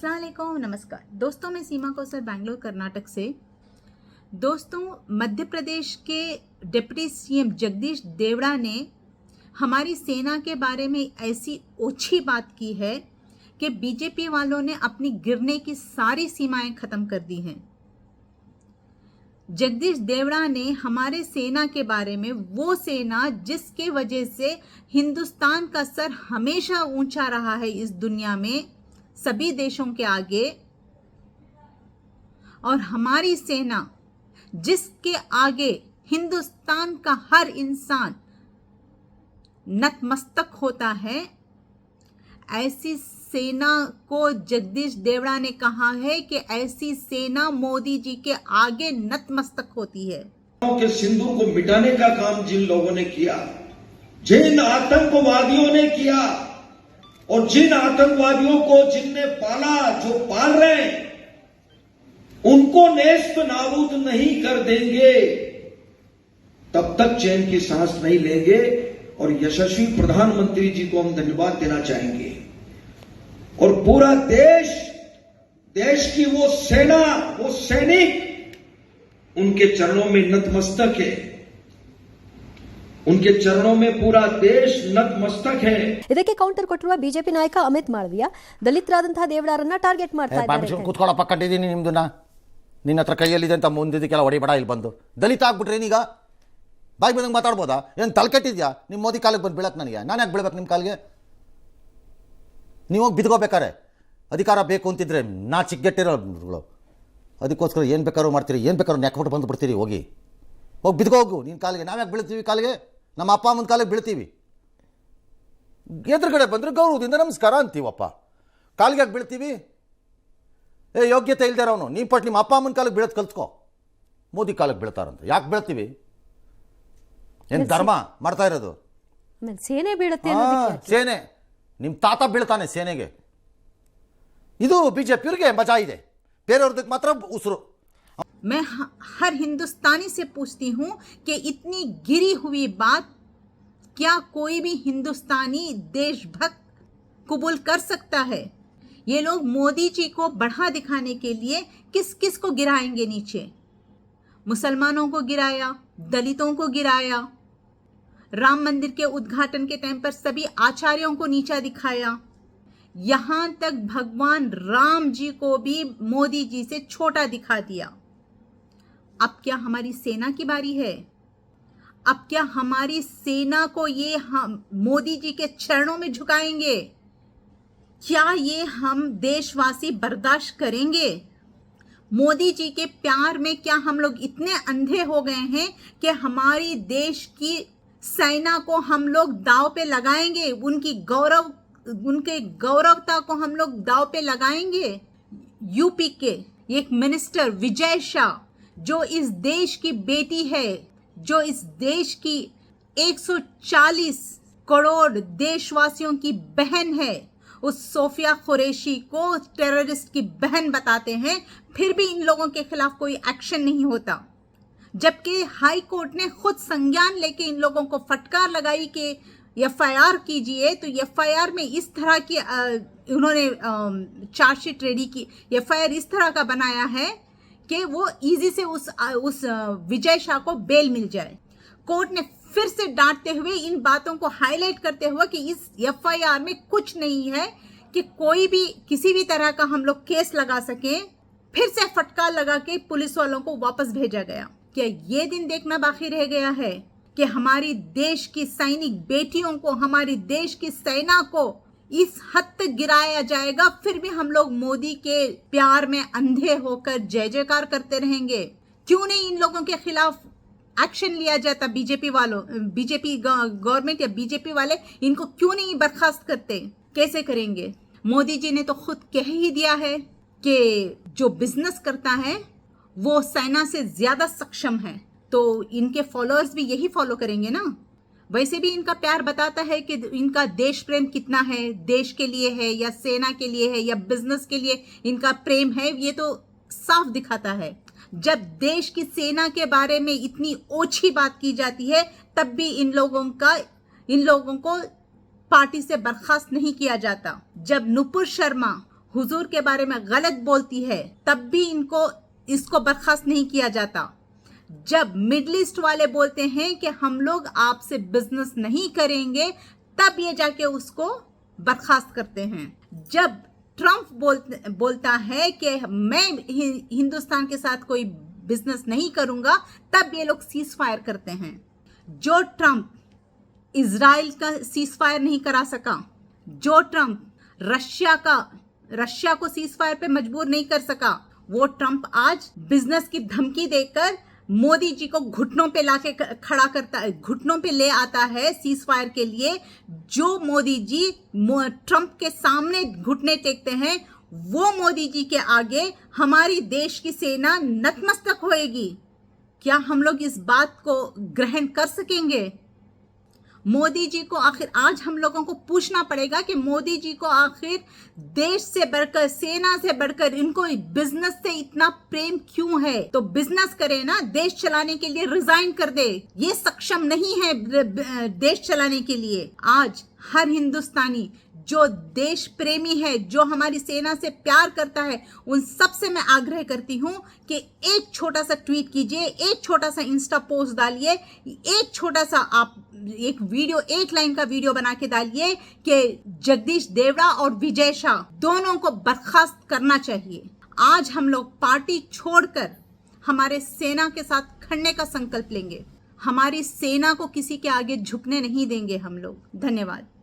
अस्सलाम वालेकुम, नमस्कार दोस्तों। मैं सीमा कौसर बैंगलोर कर्नाटक से। दोस्तों, मध्य प्रदेश के डिप्टी सीएम जगदीश देवड़ा ने हमारी सेना के बारे में ऐसी ओछी बात की है कि बीजेपी वालों ने अपनी गिरने की सारी सीमाएं खत्म कर दी हैं। जगदीश देवड़ा ने हमारे सेना के बारे में, वो सेना जिसके वजह से हिंदुस्तान का सर हमेशा ऊंचा रहा है इस दुनिया में सभी देशों के आगे, और हमारी सेना जिसके आगे हिंदुस्तान का हर इंसान नतमस्तक होता है, ऐसी सेना को जगदीश देवड़ा ने कहा है कि ऐसी सेना मोदी जी के आगे नतमस्तक होती है। के सिंदूर को मिटाने का काम जिन लोगों ने किया, जिन आतंकवादियों ने किया, और जिन आतंकवादियों को जिनने पाला, जो पाल रहे हैं, उनको नेस्त नाबूद नहीं कर देंगे तब तक चैन की सांस नहीं लेंगे। और यशस्वी प्रधानमंत्री जी को हम धन्यवाद देना चाहेंगे, और पूरा देश की वो सेना, वो सैनिक उनके चरणों में नतमस्तक है, उनके चरणों में पूरा देश नतमस्तक है। ಇದಕ್ಕೆ ಕೌಂಟರ್ ಕೊಟ್ಟಿರುವ ಬಿಜೆಪಿ ನಾಯಕ ಅಮಿತ್ ಮಾಳವಿಯಾ ದಲಿತರಾದಂತಹ ದೇವಡಾರನ್ನ ಟಾರ್ಗೆಟ್ ಮಾಡ್ತಾ ಇದ್ದಾರೆ. ಕೂತ್ಕೊಳ್ಳಪ್ಪ, ಕಂಡಿದ್ದೀನಿ ನಿಮ್ದನ್ನ, ನಿನ್ನ ಹತ್ರ ಕೈಯಲ್ಲಿದೆ ಅಂತ ಮುಂದಿದ್ದಕ್ಕೆಲ್ಲ ಹೊಡಿಬೇಡ. ಇಲ್ಲಿ ಬಂದು ದಲಿತ ಆಗ್ಬಿಟ್ರೆ ನೀಗ ಬಾಯಿ ಬಂದಂಗೆ ಮಾತಾಡ್ಬೋದಾ? ಏನು ತಲೆ ಕೆಟ್ಟಿದ್ಯಾ? ನಿಮ್ಮ ಮೋದಿ ಕಾಲಿಗೆ ಬಂದು ಬೀಳಕ್ಕೆ ನನಗೆ? ನಾನು ಯಾಕೆ ಬೀಳ್ಬೇಕು ನಿಮ್ಮ ಕಾಲಿಗೆ? ನೀವು ಹೋಗಿ ಬಿದ್ಕೋಬೇಕಾರೆ ಅಧಿಕಾರ ಬೇಕು ಅಂತಿದ್ರೆ ನಾ ಚಿಕ್ಕಗೆಟ್ಟಿರೋಗಳು, ಅದಕ್ಕೋಸ್ಕರ ಏನು ಬೇಕಾದ್ರೂ ಮಾಡ್ತೀರಿ, ಏನು ಬೇಕಾದ್ರೂ ನೆಕ್ಬಿಟ್ಟು ಬಂದು ಬಿಡ್ತೀರಿ. ಹೋಗಿ ಬಿದ್ಕೋಗು ನಿನ್ನ ಕಾಲಿಗೆ. ನಾವ್ಯಾಕೆ ಬೀಳ್ತೀವಿ ಕಾಲಿಗೆ? ನಮ್ಮ ಅಪ್ಪ ಅಮ್ಮನ ಕಾಲಿಗೆ ಬೀಳ್ತೀವಿ. ಎದುರುಗಡೆ ಬಂದರೆ ಗೌರವದಿಂದ ನಮಸ್ಕಾರ ಅಂತೀವಪ್ಪ, ಕಾಲಿಗೆ ಯಾಕೆ ಬೀಳ್ತೀವಿ? ಯೋಗ್ಯತೆ ಇಲ್ದೇ ಇರೋನು ನೀವು ಪಟ್ಟು ನಿಮ್ಮ ಅಪ್ಪ ಅಮ್ಮನ ಕಾಲಿಗೆ ಬೀಳೋದು ಕಲ್ತ್ಕೋ. ಮೋದಿ ಕಾಲಿಗೆ ಬೀಳ್ತಾರಂತ ಯಾಕೆ ಬೀಳ್ತೀವಿ? ಏನು ಧರ್ಮ ಮಾಡ್ತಾ ಇರೋದು? ಸೇನೆ ಬೀಳುತ್ತೆ, ಸೇನೆ ನಿಮ್ಮ ತಾತ ಬೀಳ್ತಾನೆ ಸೇನೆಗೆ. ಇದು ಬಿಜೆಪಿಯವರಿಗೆ ಮಜಾ ಇದೆ, ಬೇರೆಯವ್ರದಕ್ಕೆ ಮಾತ್ರ ಉಸಿರು. मैं हर हिंदुस्तानी से पूछती हूँ कि इतनी गिरी हुई बात क्या कोई भी हिंदुस्तानी देशभक्त कबूल कर सकता है? ये लोग मोदी जी को बढ़ा दिखाने के लिए किस किस को गिराएंगे नीचे? मुसलमानों को गिराया, दलितों को गिराया, राम मंदिर के उद्घाटन के टाइम पर सभी आचार्यों को नीचा दिखाया, यहाँ तक भगवान राम जी को भी मोदी जी से छोटा दिखा दिया। अब क्या हमारी सेना की बारी है? अब क्या हमारी सेना को ये हम मोदी जी के चरणों में झुकाएंगे? क्या ये हम देशवासी बर्दाश्त करेंगे? मोदी जी के प्यार में क्या हम लोग इतने अंधे हो गए हैं कि हमारी देश की सेना को हम लोग दांव पे लगाएंगे? उनके गौरवता को हम लोग दांव पे लगाएंगे? यूपी के एक मिनिस्टर विजय शाह, जो इस देश की बेटी है, जो इस देश की 140 करोड़ देशवासियों की बहन है, उस सोफिया कुरैशी को टेररिस्ट की बहन बताते हैं, फिर भी इन लोगों के खिलाफ कोई एक्शन नहीं होता। जबकि हाई कोर्ट ने खुद संज्ञान लेके इन लोगों को फटकार लगाई कि एफआईआर कीजिए, तो एफआईआर में इस तरह की उन्होंने चार्जशीट रेडी की, एफआईआर इस तरह का बनाया है कि वो इजी से उस विजय शाह को बेल मिल जाए। कोर्ट ने फिर से डांटते हुए, इन बातों को हाईलाइट करते हुए कि इस एफआईआर में कुछ नहीं है कि कोई भी किसी भी तरह का हम लोग केस लगा सकें, फिर से फटकार लगा के पुलिस वालों को वापस भेजा गया। क्या ये दिन देखना बाकी रह गया है कि हमारी देश की सैनिक बेटियों को, हमारी देश की सेना को इस हद तक गिराया जाएगा, फिर भी हम लोग मोदी के प्यार में अंधे होकर जय जयकार करते रहेंगे? क्यों नहीं इन लोगों के खिलाफ एक्शन लिया जाता? बीजेपी गवर्नमेंट या बीजेपी वाले इनको क्यों नहीं बर्खास्त करते? कैसे करेंगे? मोदी जी ने तो खुद कह ही दिया है कि जो बिजनेस करता है वो सेना से ज्यादा सक्षम है, तो इनके फॉलोअर्स भी यही फॉलो करेंगे ना। वैसे भी इनका प्यार बताता है कि इनका देश प्रेम कितना है, देश के लिए है या सेना के लिए है या बिजनेस के लिए इनका प्रेम है, ये तो साफ दिखाता है। जब देश की सेना के बारे में इतनी ओछी बात की जाती है, तब भी इन लोगों को पार्टी से बर्खास्त नहीं किया जाता। जब नुपुर शर्मा हुजूर के बारे में गलत बोलती है, तब भी इसको बर्खास्त नहीं किया जाता। जब मिडिल ईस्ट वाले बोलते हैं कि हम लोग आपसे बिजनेस नहीं करेंगे, तब ये जाके उसको बर्खास्त करते हैं। जब ट्रंप बोलता है कि मैं हिंदुस्तान के साथ कोई बिजनेस नहीं करूंगा, तब ये लोग सीज फायर करते हैं। जो ट्रंप इजराइल का सीज फायर नहीं करा सका, जो ट्रंप रशिया को सीज फायर पे मजबूर नहीं कर सका, वो ट्रंप आज बिजनेस की धमकी देकर मोदी जी को घुटनों पे लाके खड़ा करता है, घुटनों पे ले आता है सीज फायर के लिए। जो मोदी जी ट्रंप के सामने घुटने टेकते हैं, वो मोदी जी के आगे हमारी देश की सेना नतमस्तक होएगी। क्या हम लोग इस बात को ग्रहण कर सकेंगे? मोदी जी को आखिर आज हम लोगों को पूछना पड़ेगा कि मोदी जी को आखिर देश से बढ़कर, सेना से बढ़कर इनको बिजनेस से इतना प्रेम क्यों है? तो बिजनेस करे ना, देश चलाने के लिए रिजाइन कर दे। ये सक्षम नहीं है देश चलाने के लिए। आज हर हिंदुस्तानी जो देश प्रेमी है, जो हमारी सेना से प्यार करता है, उन सब से मैं आग्रह करती हूं कि एक छोटा सा ट्वीट कीजिए, एक छोटा सा इंस्टा पोस्ट डालिए, एक छोटा सा आप एक वीडियो, एक लाइन का वीडियो बना के डालिए कि जगदीश देवड़ा और विजय शाह दोनों को बर्खास्त करना चाहिए। आज हम लोग पार्टी छोड़कर हमारे सेना के साथ खड़ने का संकल्प लेंगे। हमारी सेना को किसी के आगे झुकने नहीं देंगे हम लोग। धन्यवाद।